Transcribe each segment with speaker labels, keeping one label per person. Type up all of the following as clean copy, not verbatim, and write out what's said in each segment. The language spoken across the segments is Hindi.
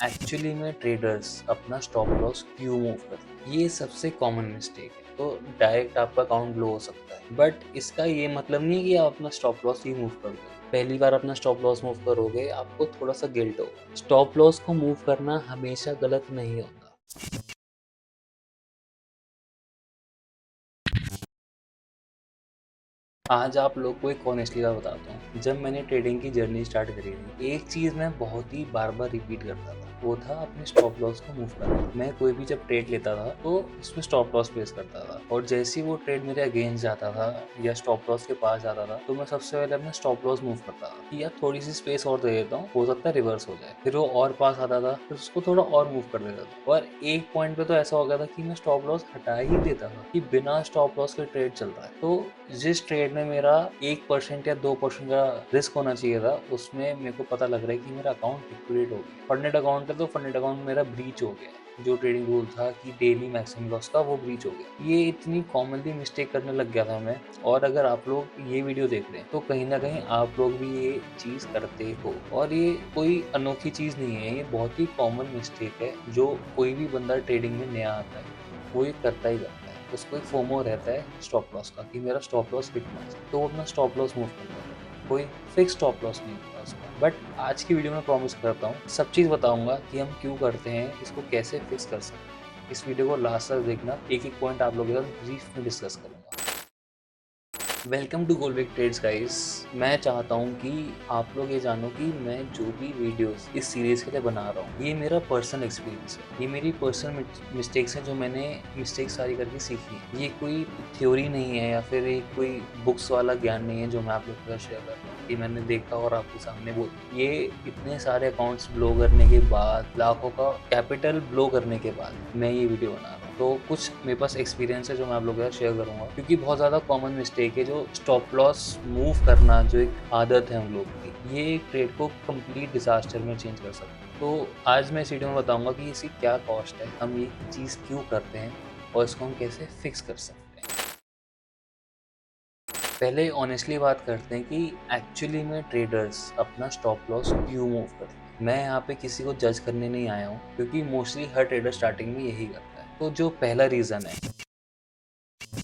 Speaker 1: एक्चुअली में ट्रेडर्स अपना स्टॉप लॉस क्यों मूव करते हैं, ये सबसे कॉमन मिस्टेक है। तो डायरेक्ट आपका अकाउंट लो हो सकता है, बट इसका ये मतलब नहीं है कि आप अपना स्टॉप लॉस ही मूव कर दो। पहली बार अपना स्टॉप लॉस मूव करोगे, आपको थोड़ा सा गिल्ट होगा। स्टॉप लॉस को मूव करना हमेशा गलत नहीं होता। आज आप लोग को एक ऑनेस्टली बात बताता हूँ। जब मैंने ट्रेडिंग की जर्नी स्टार्ट करी थी, एक चीज़ मैं बहुत ही बार-बार रिपीट करता था। वो था अपने स्टॉप लॉस को मूव करना। मैं कोई भी जब ट्रेड लेता था, तो उसमें स्टॉप लॉस प्लेस करता था और जैसे ही वो ट्रेड मेरे अगेंस्ट जाता था या स्टॉप लॉस के पास जाता था, तो मैं सबसे पहले अपना स्टॉप लॉस मूव करता था कि यार थोड़ी-सी स्पेस और दे देता हूँ, हो सकता है रिवर्स हो जाए। फिर वो और पास आता था, फिर उसको थोड़ा और मूव कर देता था और एक पॉइंट पे तो ऐसा हो गया था कि मैं स्टॉप लॉस हटा ही देता था कि बिना स्टॉप लॉस के ट्रेड चल रहा है। तो जिस ट्रेड में मेरा 1% या 2% का रिस्क होना चाहिए था, उसमें मेरे को पता लग रहा है कि मेरा अकाउंट लिक्विडेट हो गया। फंडेड अकाउंट है तो फंडेड अकाउंट मेरा ब्रीच हो गया। जो ट्रेडिंग रूल था कि डेली मैक्सिमम लॉस का, वो ब्रीच हो गया। ये इतनी कॉमनली मिस्टेक करने लग गया था मैं। और अगर आप लोग ये वीडियो देख रहे हैं तो कहीं ना कहीं आप लोग भी ये चीज़ करते हो और ये कोई अनोखी चीज़ नहीं है। ये बहुत ही कॉमन मिस्टेक है जो कोई भी बंदा ट्रेडिंग में नया आता है वो ये करता ही करता है। उसको एक फोमो रहता है स्टॉप लॉस का कि मेरा स्टॉप लॉस हिट ना जाए, तो वो अपना स्टॉप लॉस मूव करता है। कोई फिक्स स्टॉप लॉस नहीं होता उसका। बट आज की वीडियो में प्रॉमिस करता हूँ सब चीज़ बताऊंगा कि हम क्यों करते हैं, इसको कैसे फिक्स कर सकते हैं। इस वीडियो को लास्ट तक देखना, एक एक पॉइंट आप लोगों के साथ ब्रीफ में डिस्कस करूंगा। Welcome to Goldbeck Trades guys. मैं चाहता हूं कि आप लोग ये जानो कि मैं जो भी वीडियोस इस सीरीज के लिए बना रहा हूं, ये मेरा पर्सनल एक्सपीरियंस है। ये मेरी पर्सनल मिस्टेक्स हैं जो मैंने मिस्टेक्स सारी करके सीखी है। ये कोई थ्योरी नहीं है या फिर एक कोई बुक्स वाला ज्ञान नहीं है जो मैं आप लोगों के साथ शेयर कर रहा हूँ कि मैंने देखा और आपके सामने बोल। ये इतने सारे अकाउंट्स ब्लो करने के बाद, लाखों का कैपिटल ब्लो करने के बाद मैं ये वीडियो बना रहा हूँ। तो कुछ मेरे पास एक्सपीरियंस है जो मैं आप लोगों के साथ शेयर करूंगा, क्योंकि बहुत ज़्यादा कॉमन मिस्टेक है जो स्टॉप लॉस मूव करना, जो एक आदत है हम लोग की, ये एक ट्रेड को कंप्लीट डिजास्टर में चेंज कर सकता है। तो आज मैं इस वीडियो में बताऊंगा कि इसकी क्या कॉस्ट है, हम ये चीज़ क्यों करते हैं और इसको हम कैसे फिक्स कर सकते हैं। पहले ऑनेस्टली बात करते हैं कि एक्चुअली में ट्रेडर्स अपना स्टॉप लॉस क्यों मूव करते हैं। मैं यहाँ पे किसी को जज करने नहीं आया हूँ, क्योंकि मोस्टली हर ट्रेडर स्टार्टिंग में यही करता है। तो जो पहला रीज़न है,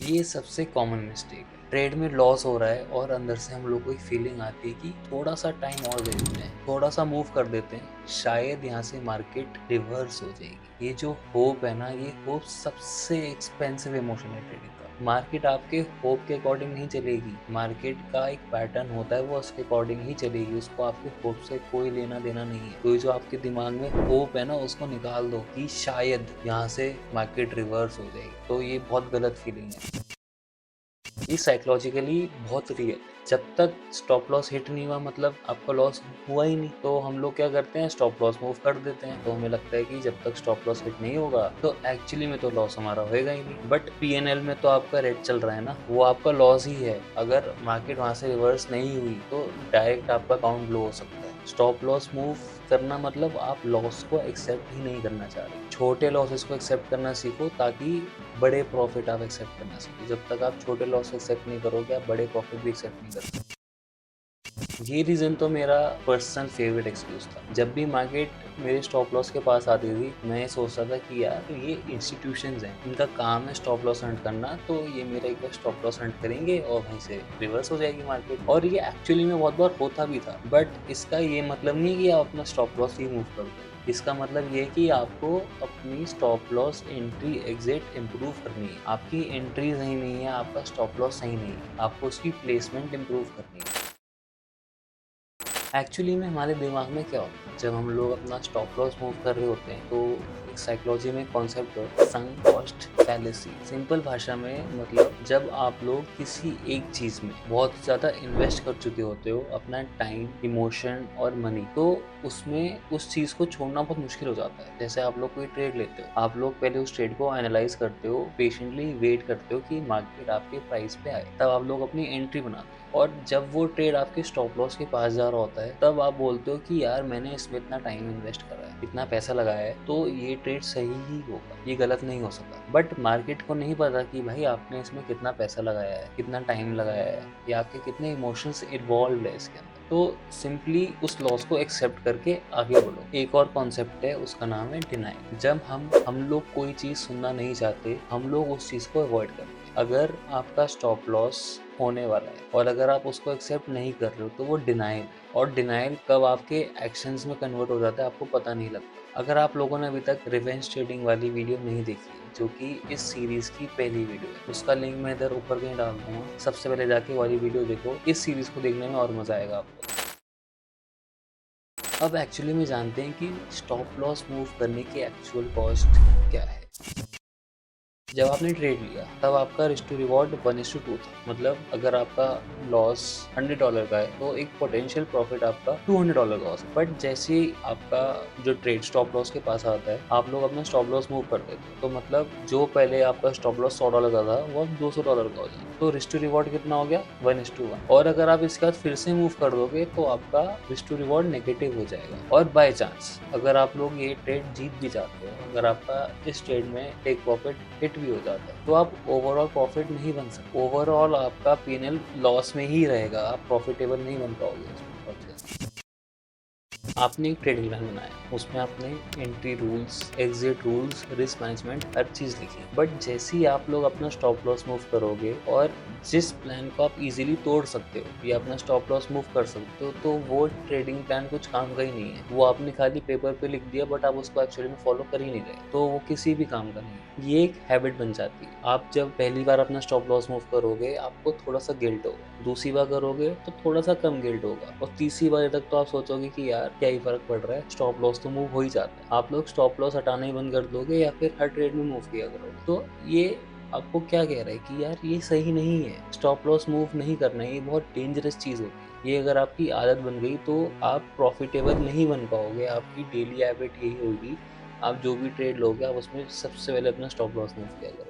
Speaker 1: ये सबसे कॉमन मिस्टेक है। ट्रेड में लॉस हो रहा है और अंदर से हम लोग को एक फीलिंग आती है कि थोड़ा सा टाइम और दे देते हैं, थोड़ा सा मूव कर देते हैं, शायद यहाँ से मार्केट रिवर्स हो जाएगी। ये जो होप है ना, ये होप सबसे एक्सपेंसिव इमोशन है ट्रेडिंग का। मार्केट आपके होप के अकॉर्डिंग नहीं चलेगी। मार्केट का एक पैटर्न होता है, वो उसके अकॉर्डिंग ही चलेगी। उसको आपके होप से कोई लेना देना नहीं है। तो जो आपके दिमाग में होप है ना, उसको निकाल दो कि शायद यहाँ से मार्केट रिवर्स हो जाएगी। तो ये बहुत गलत फीलिंग है। ये साइकोलॉजिकली बहुत रियल है। जब तक स्टॉप लॉस हिट नहीं हुआ, मतलब आपका लॉस हुआ ही नहीं, तो हम लोग क्या करते हैं, स्टॉप लॉस मूव कर देते हैं। तो हमें लगता है कि जब तक स्टॉप लॉस हिट नहीं होगा तो एक्चुअली में तो लॉस हमारा होएगा ही नहीं। बट पीएनएल में तो आपका रेट चल रहा है ना, वो आपका लॉस ही है। अगर मार्केट वहां से रिवर्स नहीं हुई तो डायरेक्ट आपका अकाउंट लो हो सकता है। स्टॉप लॉस मूव करना मतलब आप लॉस को एक्सेप्ट ही नहीं करना चाह रहे। छोटे लॉसेस को एक्सेप्ट करना सीखो, ताकि बड़े प्रॉफिट आप एक्सेप्ट करना सीखो। जब तक आप छोटे लॉस एक्सेप्ट नहीं करोगे, आप बड़े प्रॉफिट भी एक्सेप्ट नहीं करोगे। ये रीज़न तो मेरा पर्सनल फेवरेट एक्सक्यूज था। जब भी मार्केट मेरे स्टॉप लॉस के पास आती थी, मैं सोचता था कि यार ये इंस्टीट्यूशंस हैं, इनका काम है स्टॉप लॉस हंट करना, तो ये मेरा एक बार स्टॉप लॉस हंट करेंगे और वहीं से रिवर्स हो जाएगी मार्केट। और ये एक्चुअली में बहुत बार होता भी था। बट इसका ये मतलब नहीं कि आप अपना स्टॉप लॉस ही मूव कर दो। इसका मतलब ये है कि आपको अपनी stop loss entry exit improve करनी है। आपकी एंट्री सही नहीं है, आपका स्टॉप लॉस सही नहीं है, आपको उसकी प्लेसमेंट इम्प्रूव करनी है। एक्चुअली में हमारे दिमाग में क्या होता है, जब हम लोग अपना स्टॉप लॉस मूव कर रहे होते हैं, तो एक साइकोलॉजी में कॉन्सेप्ट है संक कॉस्ट फैलेसी। सिंपल भाषा में मतलब, जब आप लोग किसी एक चीज में बहुत ज्यादा इन्वेस्ट कर चुके होते हो, अपना टाइम, इमोशन और मनी, तो उसमें उस चीज को छोड़ना बहुत मुश्किल हो जाता है। जैसे आप लोग कोई ट्रेड लेते हो, आप लोग पहले उस ट्रेड को एनालाइज करते हो, पेशेंटली वेट करते हो कि मार्केट आपके प्राइस पे आए, तब आप लोग अपनी एंट्री बनाते हो। और जब वो ट्रेड आपके स्टॉप लॉस के पास जा रहा होता है, तब आप बोलते हो कि यार मैंने इसमें इतना टाइम इन्वेस्ट करा है, इतना पैसा लगाया है, तो ये ट्रेड सही ही होगा, ये गलत नहीं हो सकता। बट मार्केट को नहीं पता कि भाई आपने इसमें कितना पैसा लगाया है, कितना टाइम लगाया है, या आपके कितने इमोशंस इन्वॉल्व है इसके अंदर। तो सिंपली उस लॉस को एक्सेप्ट करके आगे बढ़ो। एक और कॉन्सेप्ट है, उसका नाम है डिनाइल। जब हम लोग कोई चीज़ सुनना नहीं चाहते, हम लोग उस चीज़ को अवॉइड करते हैं। अगर आपका स्टॉप लॉस होने वाला है और अगर आप उसको एक्सेप्ट नहीं कर रहे हो तो वो डिनाइल है। और डिनाइल कब आपके एक्शंस में कन्वर्ट हो जाता है आपको पता नहीं लगता। अगर आप लोगों ने अभी तक रिवेंज ट्रेडिंग वाली वीडियो नहीं देखी है, जो कि इस सीरीज की पहली वीडियो है, उसका लिंक मैं इधर ऊपर कहीं डाल दूंगा। सबसे पहले जाके वाली वीडियो देखो, इस सीरीज को देखने में और मजा आएगा आपको। अब एक्चुअली में जानते हैं कि स्टॉप लॉस मूव करने की एक्चुअल कॉस्ट क्या है। जब आपने ट्रेड लिया तब आपका रिस्क टू रिवॉर्ड 1:2 था। मतलब अगर आपका लॉस $100 का है तो एक पोटेंशियल प्रॉफिट आपका $200 का हो सकता है। बट जैसे ही आपका जो ट्रेड स्टॉप लॉस के पास आता है, आप लोग अपना स्टॉप लॉस मूव कर देते हो। तो मतलब जो पहले आपका स्टॉप लॉस $100 का था वो अब $200 का हो जाएगा। तो रिस्क टू रिवॉर्ड कितना हो गया? 1:1। और अगर आप इसके बाद फिर से मूव कर दोगे तो आपका रिस्क टू रिवॉर्ड नेगेटिव हो जाएगा। और बाय चांस अगर आप लोग ये ट्रेड जीत भी जाते हो, अगर आपका इस ट्रेड में टेक प्रॉफिट हिट भी हो जाता है, तो आप ओवरऑल प्रॉफिट नहीं बन सकते। ओवरऑल आपका पीएनएल लॉस में ही रहेगा, आप प्रॉफिटेबल नहीं बन पाओगे इसमें। आपने एक ट्रेडिंग प्लान बनाया, उसमें आपने entry rules, exit rules, risk management हर चीज लिखी। बट जैसे ही आप लोग अपना स्टॉप लॉस मूव करोगे और जिस प्लान को आप इजीली तोड़ सकते हो या अपना स्टॉप लॉस मूव कर सकते हो, तो वो ट्रेडिंग प्लान कुछ काम का ही नहीं है। वो आपने खाली पेपर पे लिख दिया बट आप उसको एक्चुअली में फॉलो कर ही नहीं रहे, तो वो किसी भी काम का नहीं है। ये एक हैबिट बन जाती है। आप जब पहली बार अपना स्टॉप लॉस मूव करोगे आपको थोड़ा सा गिल्ट होगा, दूसरी बार करोगे तो थोड़ा सा कम गिल्ट होगा, और तीसरी बार तक तो आप सोचोगे कि यार क्या ही फर्क पड़ रहा है, स्टॉप लॉस तो मूव हो ही जाता है। आप लोग स्टॉप लॉस हटाना ही बंद कर दोगे या फिर हर ट्रेड में मूव किया करोगे। तो ये आपको क्या कह रहा है कि यार ये सही नहीं है, स्टॉप लॉस मूव नहीं करना है, ये बहुत डेंजरस चीज होती है। ये अगर आपकी आदत बन गई तो आप प्रॉफिटेबल नहीं बन पाओगे। आपकी डेली हैबिट यही होगी, आप जो भी ट्रेड लोगे आप उसमें सबसे पहले अपना स्टॉप लॉस मूव किया करोगे।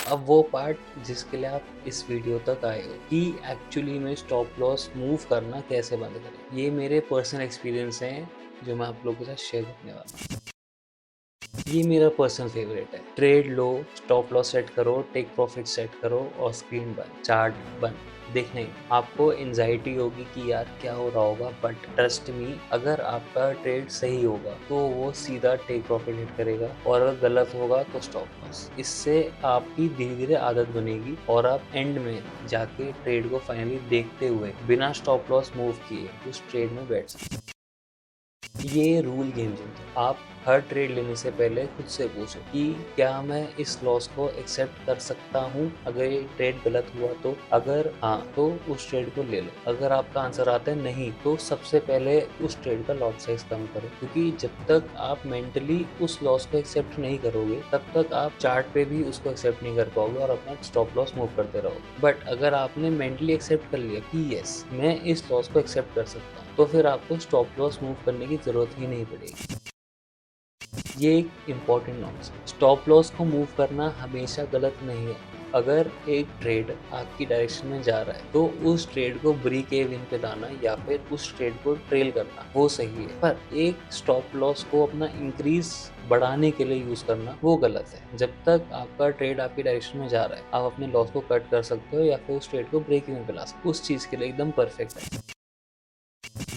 Speaker 1: अब वो पार्ट जिसके लिए आप इस वीडियो तक आए हो कि एक्चुअली में स्टॉप लॉस मूव करना कैसे बंद करें, ये मेरे पर्सनल एक्सपीरियंस हैं जो मैं आप लोगों के साथ शेयर करने वाला हूँ। ये मेरा पर्सनल फेवरेट है। ट्रेड लो, स्टॉप लॉस सेट करो, टेक प्रॉफिट सेट करो और स्क्रीन बंद, चार्ट बंद। देखने आपको एंजाइटी होगी कि यार क्या हो रहा होगा, बट ट्रस्ट मी, अगर आपका ट्रेड सही होगा तो वो सीधा टेक प्रॉफिट हिट करेगा, और अगर गलत होगा तो स्टॉप लॉस। इससे आपकी धीरे धीरे आदत बनेगी और आप एंड में जाके ट्रेड को फाइनली देखते हुए बिना स्टॉप लॉस मूव किए उस ट्रेड में बैठ सकते। ये रूल गेम चेंजर। आप हर ट्रेड लेने से पहले खुद से पूछो कि क्या मैं इस लॉस को एक्सेप्ट कर सकता हूँ अगर ये ट्रेड गलत हुआ तो। अगर हाँ तो उस ट्रेड को ले लो। अगर आपका आंसर आता है नहीं तो सबसे पहले उस ट्रेड का लॉट साइज कम करो, क्योंकि जब तक आप मेंटली उस लॉस को एक्सेप्ट नहीं करोगे तब तक आप चार्ट पे भी उसको एक्सेप्ट नहीं कर पाओगे और अपना स्टॉप लॉस मूव करते रहोगे। बट अगर आपने मेंटली एक्सेप्ट कर लिया कि यस मैं इस लॉस को एक्सेप्ट कर सकता हूँ, तो फिर आपको स्टॉप लॉस मूव करने की जरूरत ही नहीं पड़ेगी। ये एक इम्पॉर्टेंट नॉलेज है, स्टॉप लॉस को मूव करना हमेशा गलत नहीं है। अगर एक ट्रेड आपकी डायरेक्शन में जा रहा है तो उस ट्रेड को ब्रेक इवन पे लाना या फिर उस ट्रेड को ट्रेल करना वो सही है, पर एक स्टॉप लॉस को अपना इंक्रीज बढ़ाने के लिए यूज करना वो गलत है। जब तक आपका ट्रेड आपकी डायरेक्शन में जा रहा है आप अपने लॉस को कट कर सकते हो या फिर उस ट्रेड को ब्रेक इवन पे ला सकते हो, उस चीज के लिए एकदम परफेक्ट है।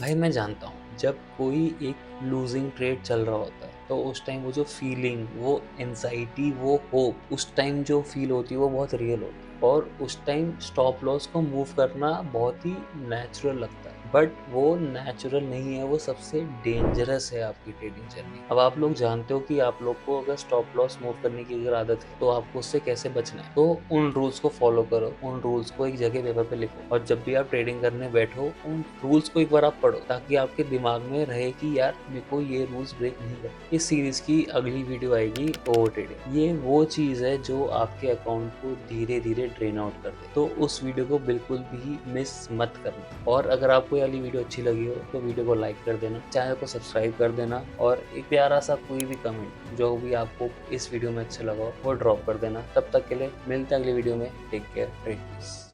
Speaker 1: भाई मैं जानता हूँ जब कोई एक लूजिंग ट्रेड चल रहा होता है तो उस टाइम वो जो फीलिंग, वो एंजाइटी, वो होप, उस टाइम जो फील होती है वो बहुत रियल होती है, और उस टाइम स्टॉप लॉस को मूव करना बहुत ही नेचुरल लगता है। बट वो नेचुरल नहीं है, वो सबसे डेंजरस है आपकी ट्रेडिंग जर्नी। अब आप लोग जानते हो कि आप लोग को अगर स्टॉप लॉस मूव करने की अगर आदत है तो आपको उससे कैसे बचना है। तो उन रूल्स को फॉलो करो, उन रूल्स को एक जगह पेपर पे लिखो, और जब भी आप ट्रेडिंग करने बैठो उन रूल्स को एक बार आप पढ़ो, ताकि आपके दिमाग में रहे कि यार मेरे को ये रूल्स ब्रेक नहीं करना। इस सीरीज की अगली वीडियो आएगी ओवर ट्रेडिंग। ये वो चीज है जो आपके अकाउंट को धीरे धीरे ड्रेन आउट कर दे, तो उस वीडियो को बिल्कुल भी मिस मत करना। और अगर आपको वाली वीडियो अच्छी लगी हो तो वीडियो को लाइक कर देना, चैनल को सब्सक्राइब कर देना, और एक प्यारा सा कोई भी कमेंट जो भी आपको इस वीडियो में अच्छा लगा वो ड्रॉप कर देना। तब तक के लिए मिलते हैं अगली वीडियो में। Take care, trade piece.